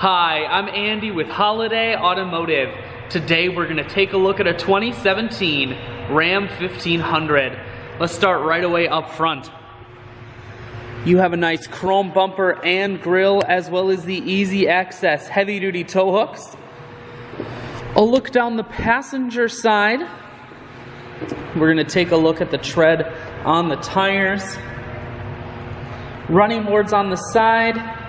Hi, I'm Andy with Holiday Automotive. Today we're going to take a look at a 2017 Ram 1500. Let's start right away up front. You have a nice chrome bumper and grille, as well as the easy access heavy-duty tow hooks. A look down the passenger side. We're going to take a look at the tread on the tires. Running boards on the side.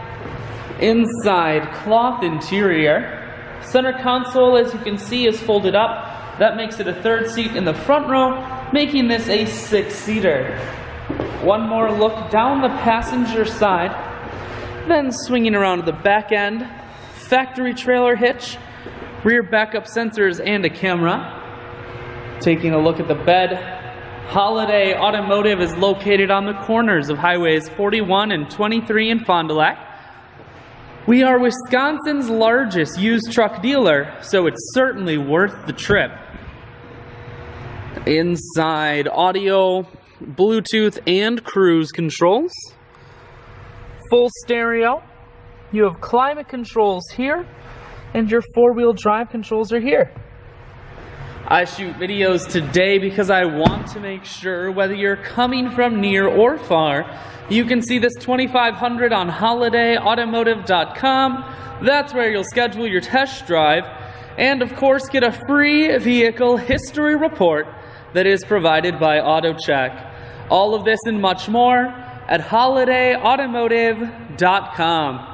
Inside, cloth interior. Center console, as you can see, is folded up. That makes it a third seat in the front row, making this a 6-seater. One more look down the passenger side, then swinging around to the back end. Factory trailer hitch, rear backup sensors, and a camera. Taking a look at the bed, Holiday Automotive is located on the corners of highways 41 and 23 in Fond du Lac. We are Wisconsin's largest used truck dealer, so it's certainly worth the trip. Inside, audio, Bluetooth, and cruise controls. Full stereo. You have climate controls here, and your four-wheel drive controls are here. I shoot videos today because I want to make sure whether you're coming from near or far, you can see this 2500 on holidayautomotive.com. That's where you'll schedule your test drive and, of course, get a free vehicle history report that is provided by AutoCheck. All of this and much more at holidayautomotive.com.